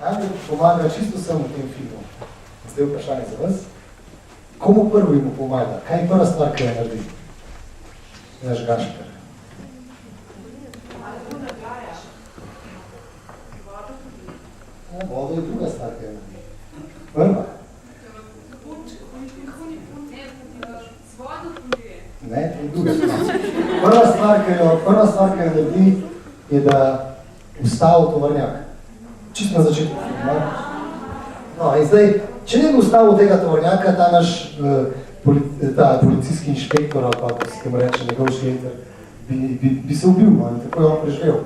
Angel pomaga čisto vsem v tem filmu. Zdaj vprašanje za vas. Komu prvi mu pomaga? Kaj je prva stvar, ki je naredi? Naš Gašper. Vodo je druga stvar, ki je naredi. Prva. Ne, to je druga stvar. Prva stvar, ki jo naredi, je, da ustavi tovornjak. Čisto na začetku. No, in zdaj, če ne bi ustavil tega tovornjaka, ta naš policijski inšpektor, ali pa, ko se temu reče, njegov šlenter, bi se ubil, no, in tako je on preživel.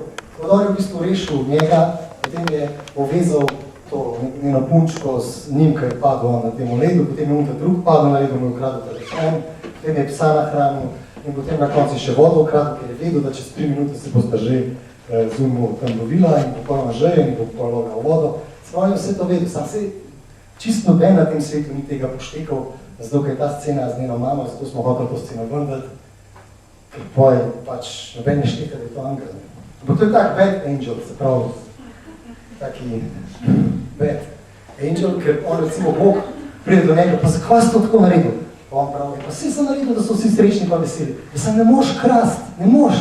On je v bistvu rešil njega, potem je povezal to njeno punčko z njim, ki je padel na tem ledu, potem je unta drug padel na ledu, mu je ukradil telefon, potem je psa nahranil in potem na konci še vodo ukradil, ker je vedel, da čez 3 minute se boste že zumu tam lovila in popolnoma žejo in bo pologal vodo. Sprav je vse to vedel, sam se čisto noben na tem svetu ni tega poštekal, zato ker je ta scena z njeno mamo, zato smo hoteli to sceno vrndati, ker poje pač noben ne šteka, da je to angel. Ampak to je tak bad angel, se pravi, taki bad angel, ker on recimo Bog pride do njega, pa zakaj si to tako naredil? Pa on pravi, pa vsi sem naredil, da so vsi srečni pa veseli. Da sem ne moš krast, ne moš.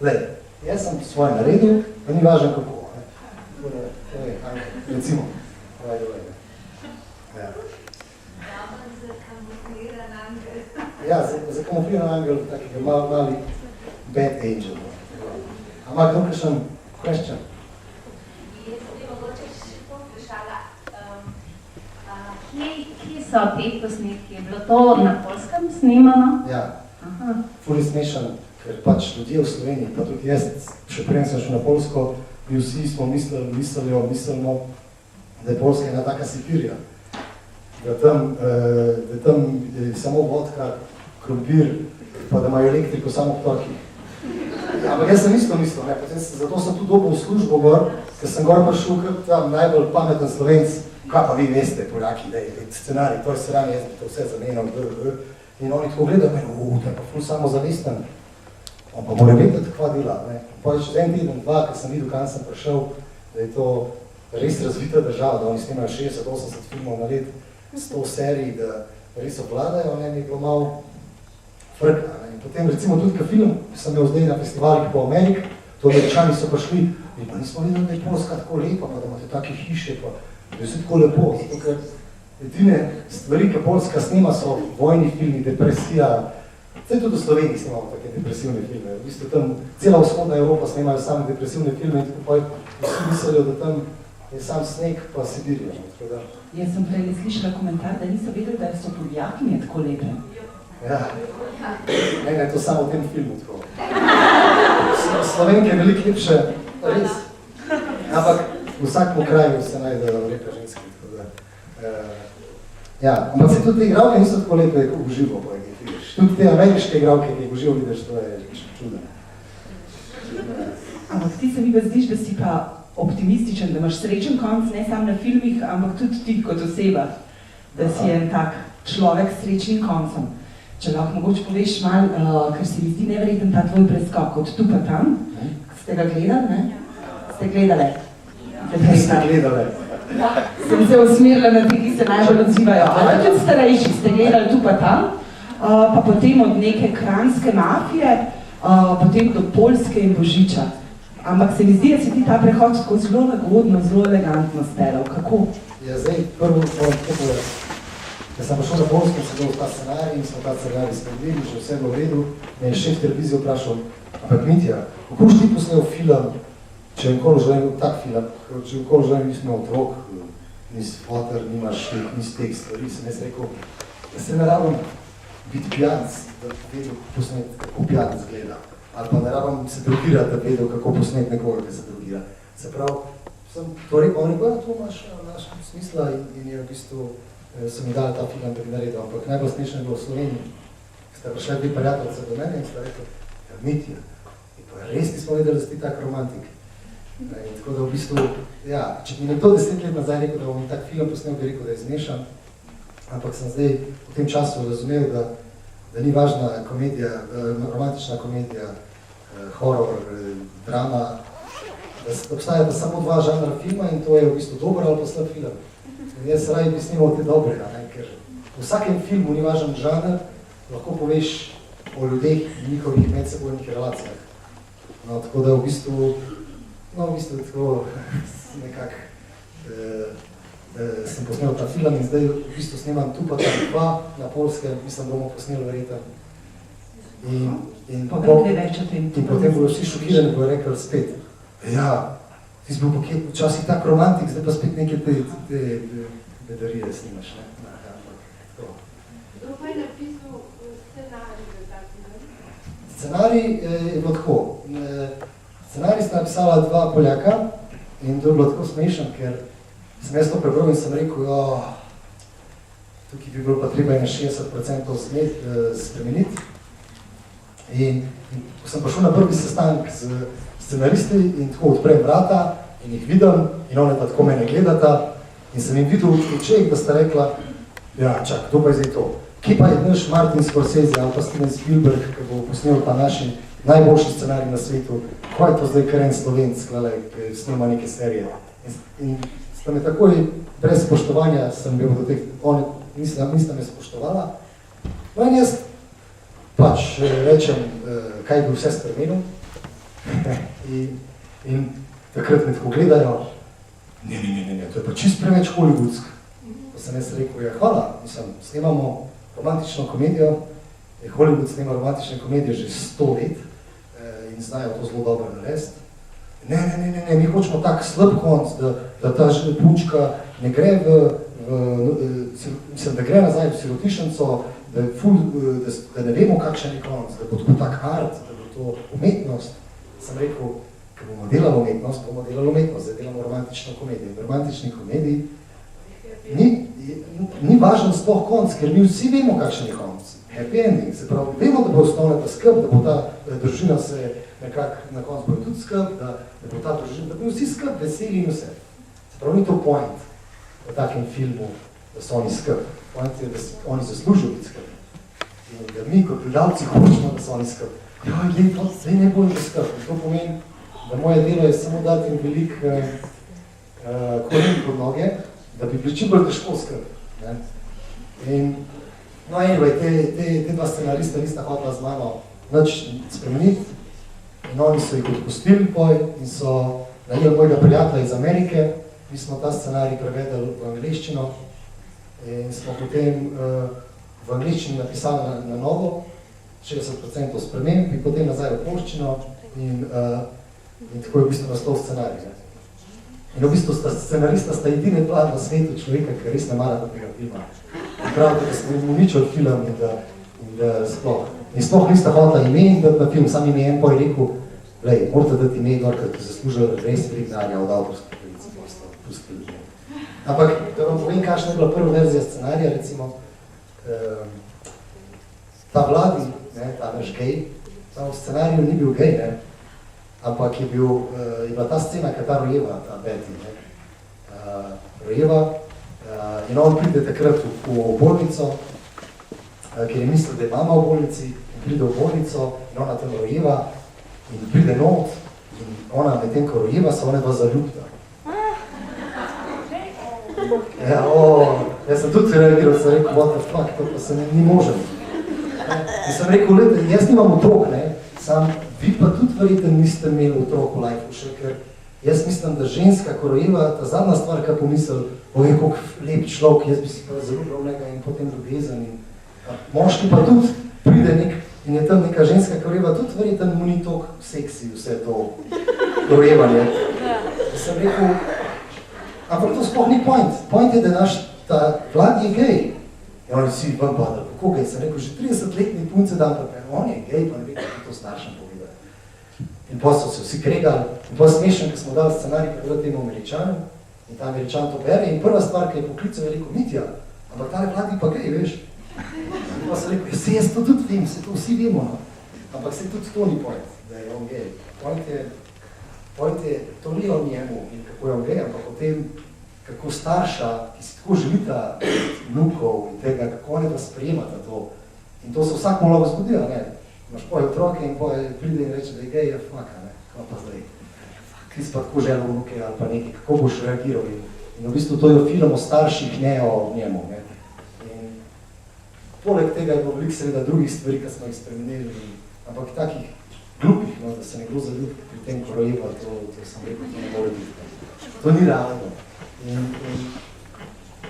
Lej, jaz sem svoje naredil, pa ni važno kako. To je angel, recimo. Ja, za kamufliran angel, takega mali bad angel. Ampak kdo kakšen question? Jaz bi mogoče še to vprašala. Kje so te posnetki? Je bilo to na Poljskem snimano? Ja, ful je smešen, ker pač ljudje v Sloveniji, pa tudi jaz, še preden sem šel na Poljsko, bi vsi smo mislimo, da je Poljska ena taka Sibirija. Da tam je samo vodka, krompir, pa da imajo elektriko samo v torki. Ampak jaz sem isto mislil, ne, potem zato sem tu dobil v službo gor, ker sem gor prišel kot tam najbolj pameten Slovenc, kaj pa vi veste, Poljaki, da je scenarij, to je sranje, jaz bi to vse zamenjal, in oni tako gledajo meni, to je pa ful samozavesten, on pa mora vedeti, kva dela, ne. Pa je čez en teden, dva, ker sem videl, kam sem prišel, da je to res razvita država, da oni snimajo 60-80 filmov na let, 100 serij, da res obvladajo, ne, mi je bilo malo frkna, ne. In potem recimo tudi, ka film sem imel zdaj na festivalih po Ameriki, to Američani so prišli, in pa nismo videli, da je Poljska tako lepa, pa da imate take hiše, pa da je vse tako lepo, zato ker edine stvari, ki Poljska snima, so vojni filmi, depresija, vse tudi v Sloveniji snimamo take depresivne filme, v bistvu tam cela vzhodna Evropa snimajo same depresivne filme in tako pa vsi mislijo, da tam je sam sneg pa Sibirija. Jaz sem prej slišala komentar, da niso vedeli, da so Poljakinje tako lepe. Ja, ne, to samo v tem filmu tako. Slovenke je veliko lepše, res. Ampak v vsakem kraju se najdejo lepe ženske. Ja, ampak se tudi te igralke niso tako lepe, kot v živo, pa jih vidiš. Tudi te ameriške igralke, ki jih v živo vidiš, to je čudno. Ampak ti se mi pa zdiš, da si pa optimističen, da imaš srečen konc, ne samo na filmih, ampak tudi ti kot oseba, da si en tak človek s srečnim koncem. Če lahko mogoče poveš malo, ker se mi zdi neverjeten ta tvoj preskok od tu pa tam, ste ga gledali, ne? Ste gledali? Ste gledali. Sem se usmerila na ti, ki se najbolj odzivajo. Ali tudi starejši ste gledali tu pa tam, pa potem od neke kranjske mafije, potem do Poljske in Božiča. Ampak se mi zdi, da si ti ta prehod tako zelo lagodno, zelo elegantno speljal. Kako? Ja, zdaj prvo moram tako povedati. Jaz sem prišel na Poljsko, sem bil v ta scenarij in smo ta scenarij spredili, že vse bilo v redu. Me je šef televizije vprašal, ampak Mitja, kako boš ti posnel film, če nikoli želim tak film, če nikoli želim nisem imel otrok, nisi foter, nimaš nisi teh stvari, sem jaz rekel, da se ne rabim biti pijanc, da vedel, kako posnet, kako pijanc gleda. Ali pa ne rabim se drogirati, da vedel, kako posnet nekoga, ki se drogira. Se pravi, sem to rekel, on rekel, to imaš smisla in je v bistvu so mi dali ta film, da bi naredil, ampak najbolj smešno je bilo v Sloveniji. Sta prišla dve prijateljice do mene in sta rekla, ja, Mitja, in pa res nismo vedeli, da si ti tak romantik. In tako da v bistvu, ja, če bi nekdo 10 let nazaj rekel, da bom tak film posnel, bi rekel, da je zmešan, ampak sem zdaj v tem času razumel, da ni važna komedija, romantična komedija, horor, drama, da obstajata samo dva žanra filma in to je v bistvu dober ali pa slab film. In jaz raje bi snimal te dobrega, ne? Ker v vsakem filmu ni važen žanr, lahko poveš o ljudeh in njihovih medsebojnih relacijah. No, tako da v bistvu tako nekako sem posnel ta film in zdaj v bistvu snemam tu pa tam dva na Poljskem, mislim, bomo posneli verjetno. In potem bodo vsi šokirani, bojo rekli spet, ja, ti si bil včasih tak romantik, zdaj pa spet neke te bedarije snimaš, ne? Kdo pa je napisal scenarij za ta film? Scenarij je bilo tako. Scenarij sta napisala dva Poljaka in to je bilo tako smešno, ker sem jaz to prebral in sem rekel, tukaj bi bilo pa treba na 60% spremeniti. In ko sem prišel na prvi sestanek z scenaristi in tako odprem vrata in jih vidim in one pa tako mene gledata in sem jim videl v očeh, da sta rekla, ja, čak, kdo pa je zdaj to? Kje pa je naš Martin Scorsese ali pa Steven Spielberg, ki bo posnel pa naši najboljši scenarij na svetu, kaj je to zdaj kar en Slovenc, ki snima neke serije. In sta me takoj, brez spoštovanja, sem bil do teh, oni nista me spoštovala. No in jaz pač rečem, kaj bi vse spremenil. In takrat me tako gledajo, ne, to je pa čist preveč hollywoodsk. Pa sem jaz rekel, ja, hvala, mislim, snemamo romantično komedijo, Hollywood snema romantične komedije že 100 let in znajo to zelo dobro narediti. Ne, mi hočemo tak slab konc, da ta punčka ne gre mislim, da gre nazaj v sirotišnico, da ne vemo, kakšen je konc, da bo tako tak art, da bo to umetnost. Sem rekel, ko bomo delali umetnost, zdaj delamo romantično komedijo. V romantični komediji ni važen sploh konc, ker mi vsi vemo, kakšen je konc. Happy ending, se pravi, vemo, da bo osnovna ta skrb, da bo ta družina se nekako na koncu bo tudi skrb, da bo ta družina, da bo vsi skrb, veseli in vse. Se pravi, ni to point v takem filmu, da so oni skrb. Point je, da oni zaslužijo biti skrb. In da mi kot gledalci hočemo, da so oni skrb. Joj, zdaj ne bojo skrb. In to pomeni, da moje delo je samo dati jim velik koren pod noge, da bi bili čim bolj težko skrb. In no, anyway, te dva scenarista nista hotela z mano nič spremeniti in oni so jih odpustili poj in so najeli mojega prijatelja iz Amerike. Mi smo ta scenarij prevedeli v angleščino in smo potem v angleščini napisali na novo 60% sprememb in potem nazaj v poljščino in tako je v bistvu nastal scenarij. In v bistvu scenarista sta edine dva na svetu človeka, ki res ne mara tega filma. Pravite, da smo jim uničili film in da sploh. In sploh nista hotela ime in dati na film, sam ime en poj rekel, glej, morate dati ime gor, ker ti zaslužijo res prignanja od avtorskih pravic, pustili ljudje. Ampak, da vam povem, kakšna je bila prva verzija scenarija, recimo, ta Vladi, ta naš gej, v scenariju ni bil gej, ampak je bila ta scena, ki je ta Rojeva, ta Betty, Rojeva, in on pride takrat v bolnico, ker je mislil, da je mama v bolnici, in pride v bolnico in ona tam rojeva in pride not in ona med tem, ko rojeva, se ona dva zaljubita. Jaz sem tudi reagiral, sem rekel, what the fuck, to pa se ni možen. In sem rekel, lete, jaz nimam otrok, sam vi pa tudi verjetno niste imeli otrok v lifeu še, ker jaz mislim, da ženska, ko rojeva, ta zadnja stvar, kaj pomisel, oj, koliko lep človek, jaz bi si pa zaljubil njega in potem ljubezen. Moški pa tudi pride in je tam neka ženska, ki rojeva, tudi verjetno mu ni toliko seksi vse to rojevanje. Sem rekel, ampak to sploh ni point. Point je, da naš ta Vlad je gej. In oni vsi vam padali, kako gej? Sem rekel, že 30-letni punce dan pa on je gej, pa ne ve, kako to staršem povedali. In potem so se vsi kregali. In potem smešen, ko smo dali scenarij prevedati temu Američanu, in ta Američan to bere, in prva stvar, ki je poklical, je rekel, Mitja, ampak tale Vlad je pa gej, veš? In pa sem rekel, jaz to tudi vem, se to vsi vemo, no. Ampak se tudi to ni point, da je on gej. Point je, to ni o njemu in kako je on gej, ampak o tem, kako starša, ki si tako želita vnukov in tega, kako one pa sprejemata to. In to se vsakmu lahko zgodilo, ne? Imaš poje otroke in poje pride in reče, da je gej, faka, ne? Kaj pa zdaj? ti si pa tako želel v roke ali pa nekaj, kako boš reagiral. In v bistvu to je film o starših, ne o njemu. Ne. In poleg tega je bilo veliko seveda drugih stvari, ki smo jih spremenili, ampak takih glupih, no, da se nekdo zaljubi pri tem, ko rojeva, to sem rekel, to ne more biti. To ni realno.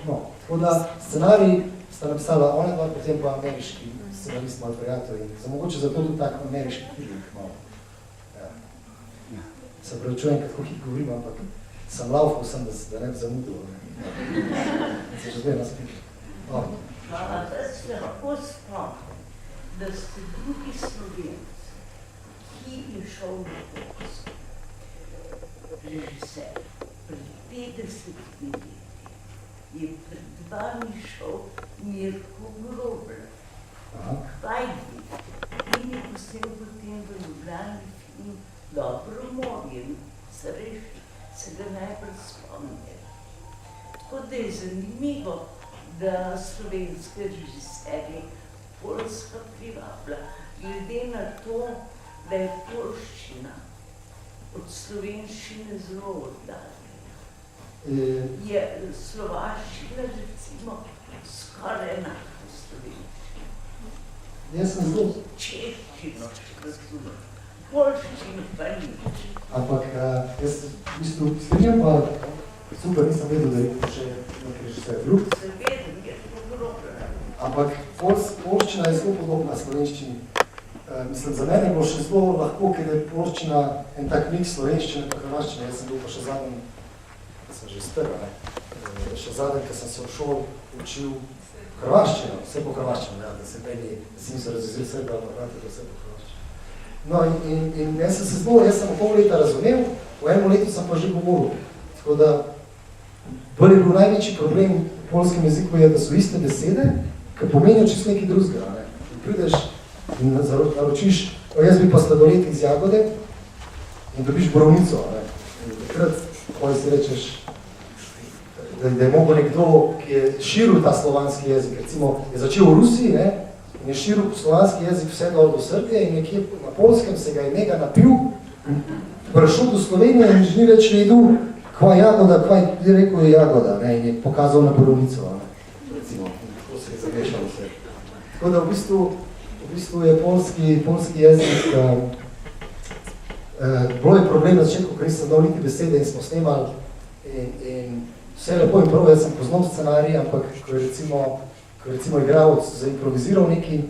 No, tako da scenarij sta napisala ona dva, potem pa ameriški scenarist Malferiato in mogoče zato tudi tak ameriški film malo. Ja. Se pravičujem, kako hit govorim, ampak sem laufal sem, da ne bi zamudil. Se že zdaj naspiti. Da se lahko spomnim, da ste drugi Slovenci, ki je šel na Polsko, režiser, pred 50 leti, je pred vami šel Mirko Grobler, Vajdi, in je posebej potem v Ljubljani film Dobro morje, se ga najbolj spomnim. Tako da je zanimivo, da slovenske režiserje Poljska privablja, glede na to, da je poljščina od slovenščine zelo oddaljena. Je slovaščina recimo skoraj enaka slovenščina. Jaz sem zelo... Češčino razumem, poljščino pa ni. Ampak jaz v bistvu strinjam pa super, nisem vedel, da je še nekaj režiser drug. Zavedam, je to grobno. Ampak poljščina je zelo podobna slovenščini. Mislim, za mene je bilo še zelo lahko, ker je poljščina en tak mix slovenščine pa hrvaščine. Jaz sem bil pa še zadnji, sem že strga, ne? Še zadnji, ker sem se v šol učil hrvaščino, vse po hrvaščino, ja, da se meni, da si mi se razvizil sebe, ali pa da vse po hrvaščino. No in jaz sem v pol leta razumel, v enem letu sem pa že govoril. Tako da, bolj je bil največji problem v poljskem jeziku je, da so iste besede, ki pomenijo čisto nekaj drugega, ne? In prideš in naročiš, jaz bi pa sladoled iz jagode in dobiš borovnico, ne? In takrat, ko si rečeš, da je mogel nekdo, ki je širil ta slovanski jezik, recimo je začel v Rusiji, ne? In je širil slovanski jezik vse dol do Srbije in nekje na Poljskem se ga je mega napil, prišel do Slovenije in že ni več vedel, kva jagoda, kva je rekel je jagoda, ne? In je pokazal na borovnico, ne? Recimo, tako se je zamešal vse. Tako da v bistvu je polski jezik, bilo je problem na začetku, ker nisem znal niti besede in smo snemali in vse lepo in prav, jaz sem poznal scenarij, ampak ko je recimo igralec zaimproviziral nekaj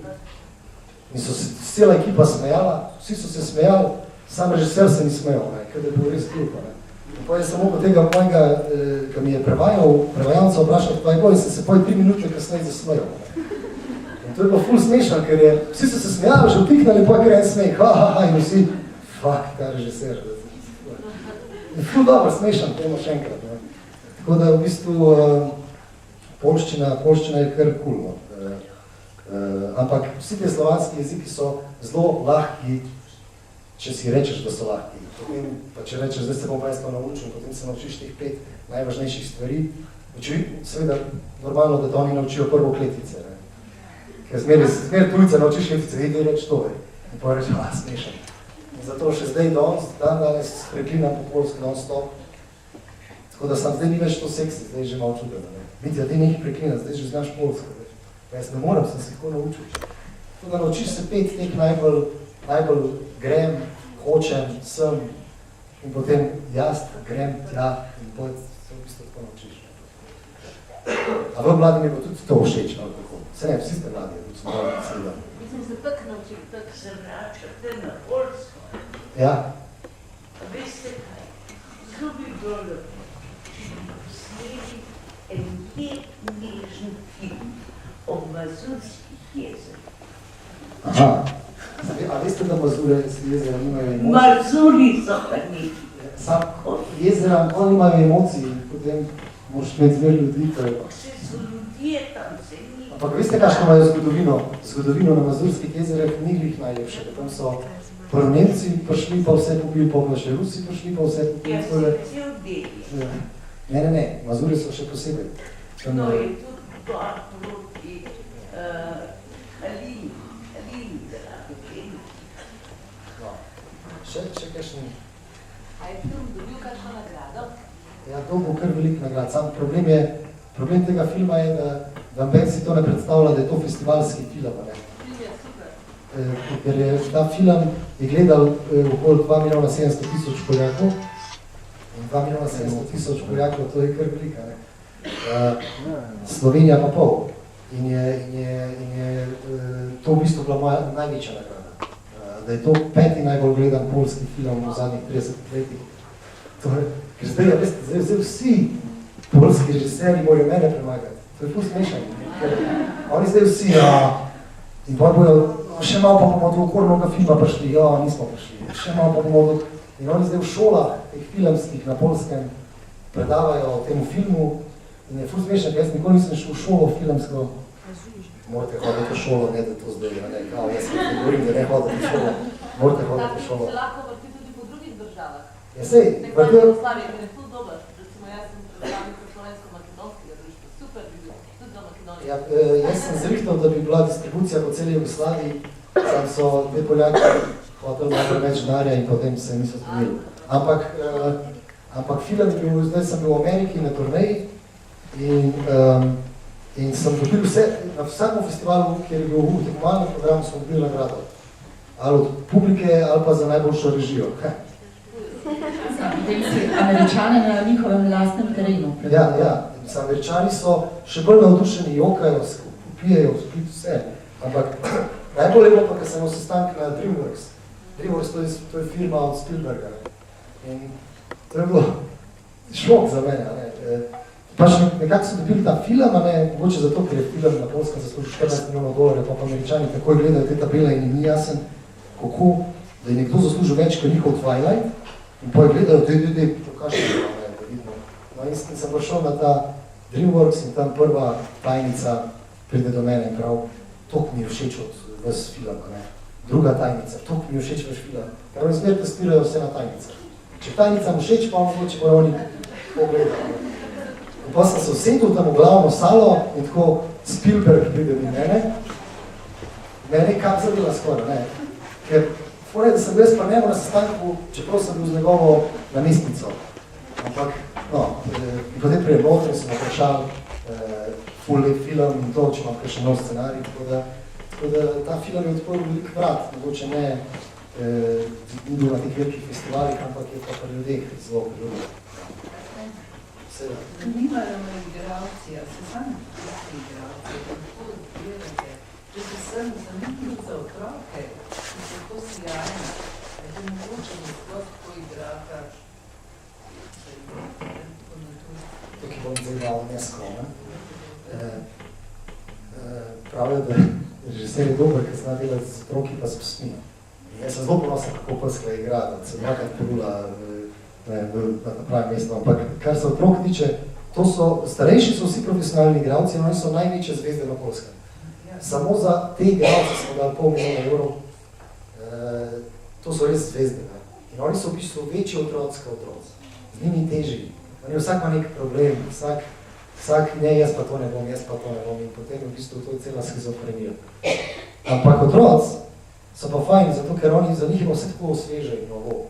in so se cela ekipa smejala, vsi so se smejali, sam režiser se ni smejal, ker je bil res glupa. In pa je samo po tega mojega, ki mi je prevajalca vprašal, pa je bolj in sem se 3 minute kasneje zasmejal. In to je bilo ful smešno, ker je, vsi so se smejali, že vtiknali, pa je en smej, in vsi, fuck, ta režiser. Je ful dobro smešan, to še enkrat. Ne. Tako da v bistvu poljščina je kar cool. Ampak vsi te slovanski jeziki so zelo lahki, če si rečeš, da so lahki. Potem, pa če rečeš, zdaj se bom pa jaz to naučil, potem se naučiš teh 5 najvažnejših stvari. Seveda, normalno, da to oni naučijo prvo kletvice. Ne. Ker zmer tujce naučiš kletvice, vidi reč to. In pa reč, smešen. In zato še zdaj danes preklinam po polsko non-stop. Tako da sam zdaj ni več to seksi, zdaj že malo čudeno. Mitja, ti nekaj preklina, zdaj že znaš polsko. Pa jaz ne moram, sem se tako naučil. Tako da naučiš se 5 teh najbolj grem, hočem, sem in potem jaz grem tja in potem se v bistvu tako naučiš. A v mladim je bo tudi to všeč, ali kako? Se ne, vsi ste mladi, tudi smo mladi, seveda. Mislim se tak naučil, tak se vračate na polsko. Ja. A veste kaj? Zelo bi bilo lepo, če bi posneli en lep nežen film o Mazurskih jezerih. Aha. A veste, da Mazure jezera nimajo emocij? Mazuri so pa neki. Jezera, oni imajo emocij, potem moraš imeti zmer ljudi, to je pa. Vse so ljudje tam, se ni. Ampak veste, kakšno imajo zgodovino? Zgodovino na Mazurskih jezerah ni glih najlepše. Tam so prvo Nemci prišli, pa vse pobili, pa še Rusi prišli, pa vse pobili. Ja, so cel del. Ne, Mazuri so še posebej. To je tudi gor proti Halini, da lahko tem. Še kakšen A je film dobil kakšno nagrado? Ja, to bo kar velik nagrad. Sam problem tega filma je, da Ben si to ne predstavlja, da je to festivalski film. Ne? Film je super. Ker je ta film je gledal okoli 2 milijona 700 tisoč Poljakov. In 2 milijona 700 tisoč Poljakov, to je kar velika. Ne? Slovenija pa pol. In je to v bistvu bila moja največja nagrada. Da je to 5. najbolj gledan poljski film v zadnjih 30 letih. Ker zdaj vsi poljski režiserji morajo mene premagati. To je ful smešanje. Oni zdaj vsi, in pa bojo, še malo pa bomo do okornega filma prišli, nismo prišli. Še malo pa bomo do... In oni zdaj v šolah, teh filmskih na Poljskem, predavajo temu filmu. In je ful smešanje, jaz nikoli nisem šel v šolo filmsko. Morate hoditi v šolo, ne da to zdaj, ne, kao, jaz ne govorim, da ne hoditi v šolo. Morate hoditi v šolo. Se lahko vrti tudi po drugih državah. Ja, sej, vrti... Nekaj Jugoslavije, ker je ful dober. Recimo, jaz sem predstavnica slovensko-makedonskega društva. Super bi bil, tudi za Makedonijo. Ja, jaz sem zrihtal, da bi bila distribucija po celi Jugoslaviji, sam so dve Poljaki hoteli malo več denarja in potem se niso zgodili. Ampak film je bil, zdaj sem bil v Ameriki na turneji in sem dobil vse, na vsakem festivalu, kjer je bil v tekmovalnem programu, sem dobil nagrado. Ali od publike, ali pa za najboljšo režijo. Potem si Američane na njihovem lastnem terenu. Ja. Američani so še bolj navdušeni, jokajo, pijejo, spit vse. Ampak najbolj je bilo pa, ker sem imel sestanek na DreamWorks. DreamWorks to je firma od Spielberga. In to je bilo šok za mene. Pač nekako so dobili ta film, mogoče zato, ker je film na Poljskem zaslužil 14 milijonov dolarjev, pa Američani takoj gledajo te tabele in ni jasen, kako, da je nekdo zaslužil več kot njihov Twilight in pa gledajo, pokažemo, da vidimo. No in sem prišel na ta DreamWorks in tam prva tajnica pride do mene in prav, toliko mi je všeč od vas filma, ne. Druga tajnica, toliko mi je všeč vaš film. Ker oni zmer testirajo vse na tajnicah. Če tajnica mu všeč, pa mogoče bojo oni pogledali. In pa sem se usedel tam v glavno salo in tako Spielberg pride do mene. Mene je kap zadela skoraj, ne. Ker fora je, da sem bil jaz pa njemu na sestanku, čeprav sem bil z njegovo namestnico. Ampak, no, in potem prije noter sem vprašal full lep film in to, če imam kakšen nov scenarij, tako da ta film je odprl velik vrat, mogoče ne ni bil na teh velikih festivalih, ampak je pa pri ljudeh zelo priljubljeno. Zanimajo me igralci, a se sami tisti igralci, kako gledate, če se sem zanimljiv za otroke, ki so to sjajni, da je mogoče nekdo tako igrata. Tukaj bom zdaj malo neskromen. Pravijo, da režiser je dober, ker zna delati z otroki pa s psmi. Jaz sem zelo ponosen, kako prskla igra, da sem nekaj porula na pravim mestu, ampak kar se otrok tiče, to so, starejši so vsi profesionalni igralci in oni so največje zvezde na Poljskem. Samo za te igralce smo dali $500 000, to so res zvezde. Ne? In oni so v bistvu večji otroci. Z njimi težji. Oni vsak ima nek problem, vsak ne, jaz pa to ne bom, in potem v bistvu to je cela schizofrenija. Ampak otroci so pa fajni, zato ker oni za njih je vse tako osveže in novo.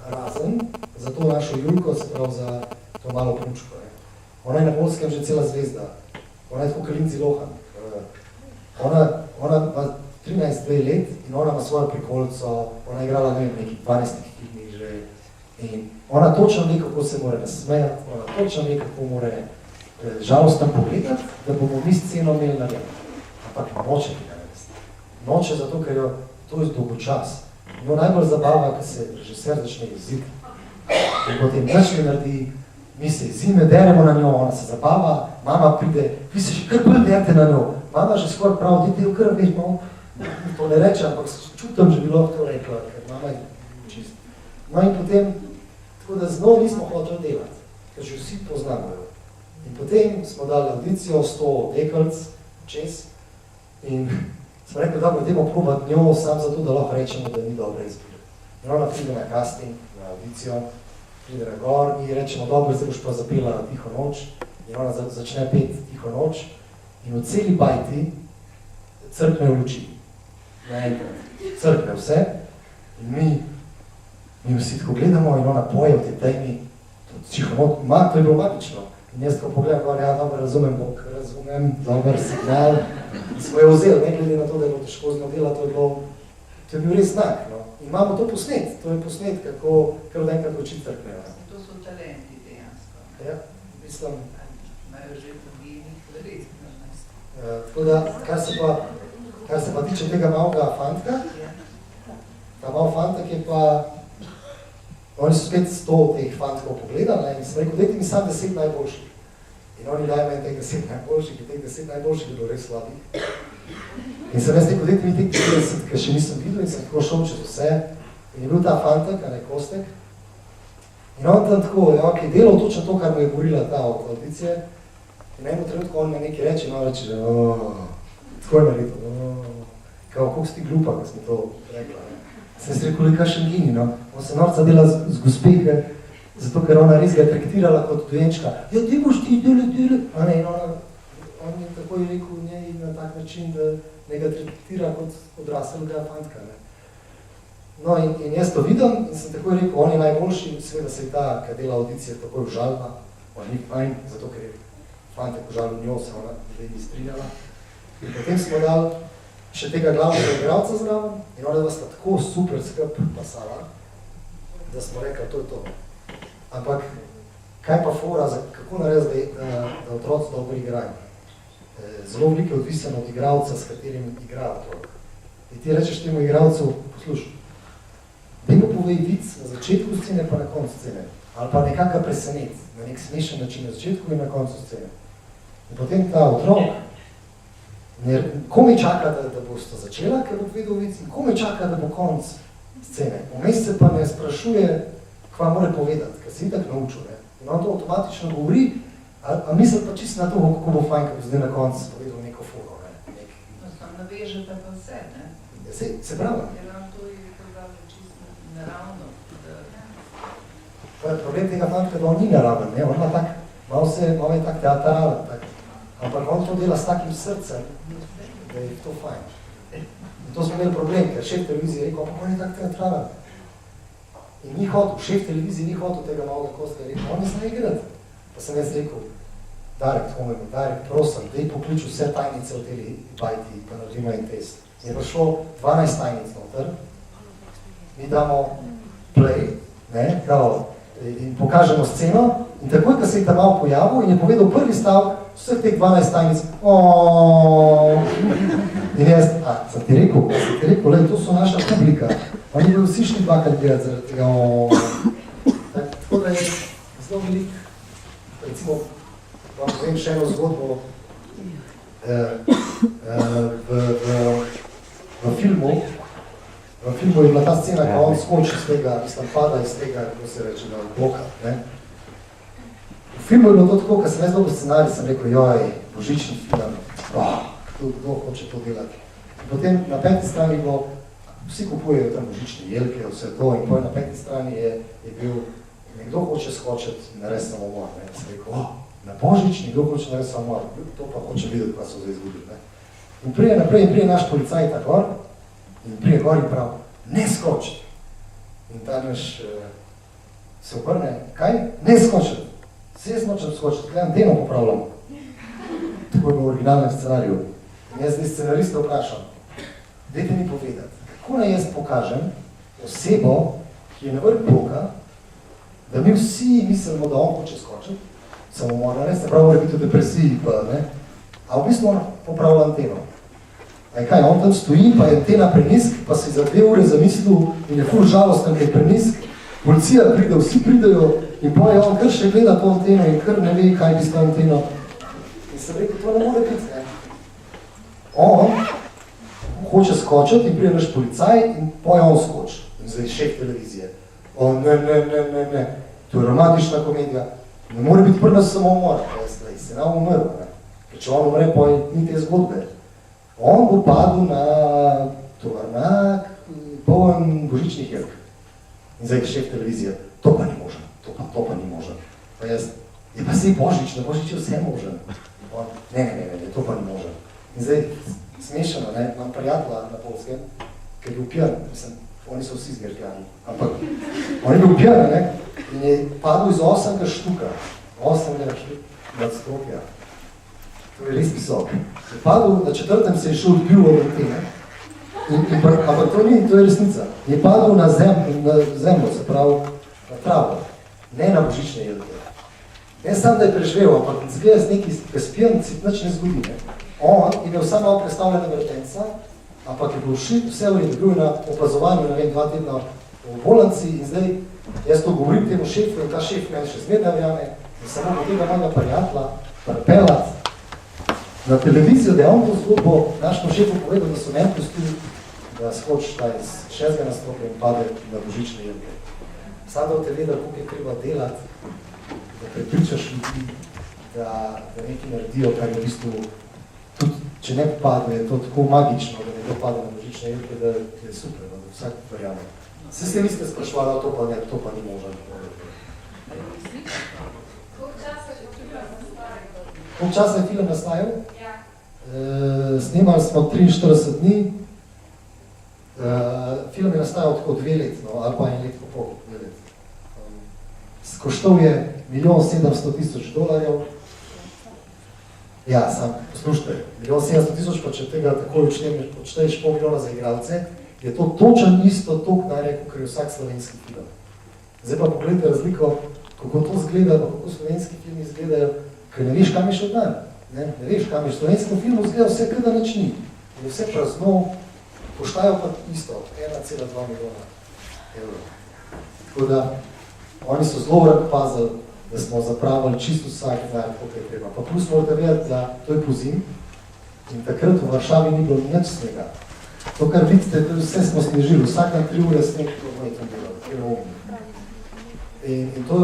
Razen za to našo Julko, se pravi za to malo punčko. Ona je na Poljskem že cela zvezda. Ona je tako kot Lindsay Lohan. Ona ima 13 let in ona ima svojo prikolico, ona je igrala nekih 12 filmih že. In ona točno ve, kako se mora nasmejati, ona točno ve, kako mora žalostno pogledati, da bomo mi sceno imeli narediti. Ampak noče tega narediti. Noče zato, ker to je dolgočas. No, najbolj zabava, ko se režiser začne jeziti. In potem začne naredi, mi se jezime, deremo na njo, ona se zabava, mama pride, vi se še kar bolj derte na njo. Mama že skoraj prav, dite v kar veš, to ne reče, ampak čutim, že bilo to rekla, ker mama je čist. No in potem, tako da znov nismo hoteli delati, ker že vsi poznamo. In potem smo dali audicijo, 100 deklic čez in smo rekli, da bomo probati njo sam zato, da lahko rečemo, da ni dobra izbira. In ona pride na casting, na audicijo, pride na gor in rečemo, dobro, zdaj boš pa zapela Tiho noč. In ona začne peti Tiho noč in v celi bajti crkne v luči. Naenkrat. Crkne vse in mi mi vsi tako gledamo in ona poje v tej temi, to je bilo magično. In jaz tako pogledam, gor, ja, dobro, razumem, dober signal. In smo jo vzeli, ne glede na to, da je bilo težko z njo delati, to je bil res znak, no. In imamo to posnet, kako kar od enkrat oči trknejo. To so talenti dejansko. Ja, mislim. Imajo že pogijenih verjetnost. Tako da, kar se pa tiče tega malega fantka, ta mal fantek je pa, oni so spet 100 teh fantkov pogledali, ne, in sem rekel, dajte mi sam 10 najboljših. In oni dajo meni teh 10 najboljših, in teh 10 najboljših je bilo res slabih. In sem jaz rekel, dajte mi teh 30, ker še nisem videl, in sem tako šel čez vse. In je bil ta fantek, a ne Kostek. In on tam tako, je ok, delal točno to, kar mu je govorila ta audicije. In eno trenutku on me nekaj reče, in on reče, že tako je naredil, kako si ti glupa, ko si mi to rekla. Sem si rekel, kakšen gini, no. On se norca dela z gospe, zato ker ona res ga je traktirala kot dojenčka. Ja, ti boš ti dele. A ne, in on je tako je rekel njej na tak način, da ne ga traktira kot odraslega fantka, ne. No, in jaz to vidim in sem tako rekel, on je najboljši, seveda se je ta, ki dela audicije, tako užalila, on ni fajn, zato ker je fantek užalil njo, se ona ni strinjala. In potem smo dali še tega glavnega igralca zraven in ona sta tako super skrb pasala, da smo rekli, to je to. Ampak, kaj pa fora, kako narediti, da otroci dobro igrajo? Zelo veliko je odvisen od igralca, s katerim igra otrok. In ti rečeš temu igralcu, poslušaj, daj mu povej vic na začetku scene pa na koncu scene. Ali pa nekako presenet, na nek smešen način na začetku in na koncu scene. In potem ta otrok, komaj čaka, da boste začela, ker bo vedel vic, in komaj čaka, da bo konc scene. Vmes se pa ne sprašuje, kva mora povedati, ker si itak naučil, ne. In on to avtomatično govori, a misli pa čisto na to, kako bo fajn, kako zdaj na koncu povedal neko foro, ne. Navežete pa vse, ne? Se pravi. Ker nam to je povedalo čisto naravno. Problem tega fantka, da on ni naraven, ne, on ima tak, malo je tak teatralen, tak. Ampak on to dela s takim srcem, da je to fajn. In to smo imeli problem, ker šef televizije je rekel, ampak on je tak teatralen. In ni hotel, šef televizije ni hotel tega malega Kostka, je rekel, on ne zna igrati. Pa sem jaz rekel, Darek, prosim, daj poklič vse tajnice v teli bajti, pa naredimo en test. Je prišlo 12 tajnic noter, mi damo play, ne, kao, in pokažemo sceno, in takoj, ko se je tam malo pojavil in je povedal prvi stavek, vseh teh 12 tajnic, in jaz, sem ti rekel, lej, to so naša publika, oni bodo vsi šli dvakrat gledati zaradi tega, tako da je zelo velik, recimo, vam povem še eno zgodbo, v filmu je bila ta scena, ko on skoči z tega, mislim, pada iz tega, kako se reče, na bloka, ne. V filmu je bilo to tako, ko sem jaz dobil scenarij, sem rekel, joj, božični film, kdo hoče to delati. In potem na 5. strani bilo, vsi kupujejo tam božične jelke, vse to, in potem na 5. strani je bil, nekdo hoče skočiti in narediti samomor, ne. Sem rekel, na božič nekdo hoče narediti samomor, to pa hoče videti, kaj so zdaj izgubili, ne. In prije naprej, in prije naš policaj ta gor, in prije gor in prav, ne skočiti. In ta naš se obrne, kaj? Ne skočiti. Se jaz nočem skočiti, kaj anteno popravljam. Tako je v originalnem scenariju. In jaz zdaj scenarista vprašam, dajte mi povedati, kako naj jaz pokažem osebo, ki je na vrh bloka, da mi vsi mislimo, da on hoče skočiti, samomor, ne, se pravi, mora biti v depresiji, pa, ne, a v bistvu on popravlja anteno. Kaj, on tam stoji, pa je antena prenisk, pa si za 2 ure zamislil in je ful žalosten, ker je prenisk, policija pride, vsi pridejo in poje on kar še gleda to anteno in kar ne ve, kaj bi s to anteno. In sem rekel, to ne more biti, ne. On hoče skočiti in pride naš policaj in poje on skoči. In zdaj šef televizije. Ne, to je romantična komedija. Ne more biti prvi samomor, se nam umrl, ne. Ker če on umre, poje ni te zgodbe. On bo padel na tovarnak, poln božičnih jelk. In zdaj je šef televizije, to pa ni možen, to pa ni možen. Pa jaz, je pa sej božič, na božič je vse možen. On, ne, to pa ni možen. In zdaj, smešano, ne, imam prijatelja na Polskem, ker je bil pijan, mislim, oni so vsi zmerkljani. Ampak on je bil pijan, ne? In je padel iz 8. štuka. 8. nadstropja. To je res visok. Je padel, na 4. se je šel odbil od te, ne? Ampak to je resnica. Je padel na zemljo, se pravi na travo, ne na božične jelke. Ne samo, da je preživel, ampak zgleda z neki kaspijan, si nič ne zgodi. Ne? On je imel samo malo predstavljena vrtenca, ampak je bil vse v redu, bil je na opazovanju, ne vem, 2 tedna v bolnici in zdaj jaz to govorim temu šefu in ta šef meni še zmeraj verjame in samo po tega mojega prijatelja pripeljati na televizijo, da je on to zgodbo našemu šefu povedal, da so meni pustili, da skoči ta iz 6. nadstropja in pade na božične jelke. Sada v te vedel, koliko je treba delati, da prepričaš ljudi, da nekaj naredijo, kar je v bistvu, tudi če ne pade, je to tako magično, da nekdo pade na božične jelke, da je super, da vsak verjame. Vse se niste sprašvali, to pa ni možno. Koliko časa je film nastajal? Ja. Snemali smo 43 dni. Film je nastajal tako 2 let, no, ali pa 1 let po pol, 2 let. Koštal je $1.700.000. Ja, sam, poslušajte, $1.700.000, pa če tega takoj odšteješ $500.000 za igralce, je to točen isto toliko najrekel, ker je vsak slovenski film. Zdaj pa pogledajte razliko, kako to izgleda, pa kako slovenski filmi izgledajo, ker ne veš, kam je šel dan. Ne veš, kam je v slovenskem filmu izgleda vse, kaj da nič ni. Je vse prazno, poštajo pa isto, $1,2 milijona. Tako da, oni so zelo rad pazili, da smo zapravili čisto vsak dan, koliko je treba. Pa plus morate vedeti, da to je pozim in takrat v Varšavi ni bilo nič snega. To, kar vidite, vse smo snežili, vsak dan 3 ure sneg, to je tam bilo, in to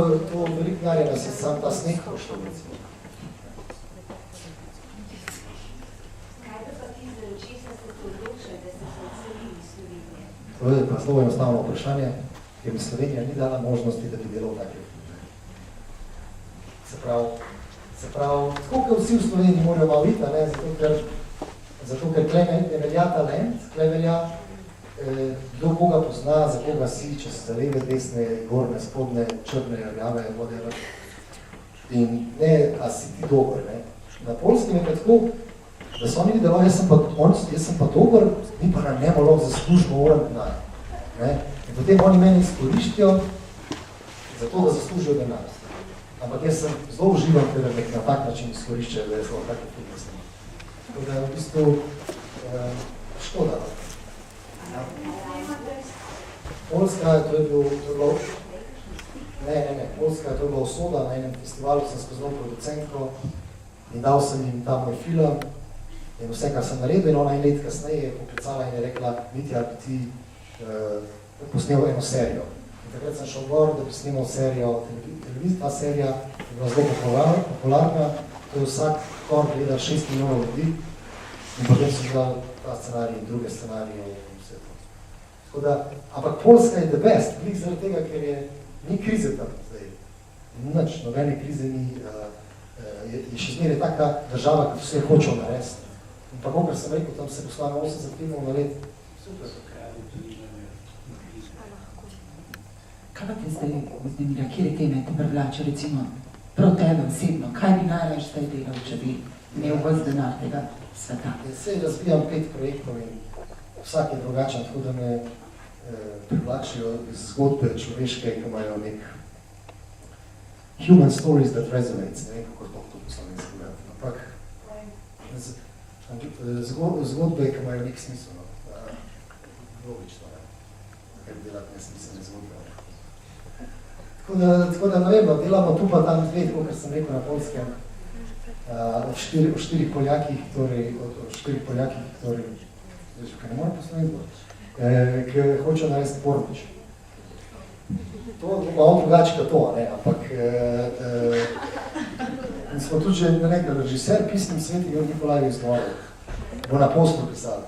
veliko narja nas je sam ta sneg pošlo, recimo. Kaj pa ti za česa ste se odločili, da ste se odselili iz Slovenije? To je pa zelo enostavno vprašanje, ker mi Slovenija ni dala možnosti, da bi delal take filme. Se pravi, tako kot vsi v Sloveniji morajo malo iti, zato ker tle ne velja talent, tle velja, kdo koga pozna, za koga si, če se za leve, desne, gorne, spodne, črne, rjave, whatever. In ne, a si ti dober, ne. Na Poljskem je pa tako, da so oni videli, jaz sem pa dober, mi pa na njemu lahko za službo moram denar. In potem oni meni izkoriščijo zato, da zaslužijo denar. Ampak jaz sem zelo uživam, ker me na tak način izkoriščajo, da jaz lahko tako film snemam. Tako da je v bistvu škoda. Poljska, to je bilo... Ne, Poljska, to je bila usoda, na enem festivalu sem spoznal producentko in dal sem jim ta moj film in vse, kar sem naredil, in ona 1 let kasneje je poklicala in je rekla, Mitja, bi ti posnel eno serijo. In takrat sem šel gor, da bi snimal serijo televizij, ta serija je bila zelo popularna, to je vsak kor gleda 6 milijonov ljudi in potem so bila ta scenarij in druge scenarije in vse to. Tako da, ampak Poljska je the best, veliko zaradi tega, ker ni krize tam zdaj. Nič, nobene krize ni, je še zmeraj taka država, ki vse hočejo narediti. In pa kakor sem rekel, tam se poslame 80 filmov na let. Super. Kaj pa te zdaj, vznemirja, kjere teme te privlače, recimo, prav tebe osebno, kaj bi najraž zdaj delal, če bi imel vas denar tega sveta? Sej razvijam 5 projektov in vsak je drugačen, tako da me privlačijo zgodbe človeške, ki imajo nek human stories that resonates, ne vem, kako to poslovno izgledati, ampak zgodbe, ki imajo nek smisel, logično, kaj delati nesmiselne zgodbe. Tako da, ne vem, delamo tu pa tam 2, kot sem rekel na Poljskem, o 4 Poljakih, torej, kaj ne moram posloviti, ki hočejo narediti Pornič. To je malo drugače kot to, ne, ampak smo tudi že nekaj režiser, pisnim svet Igor Nikolaj izgovoril, bo na poslu pisali.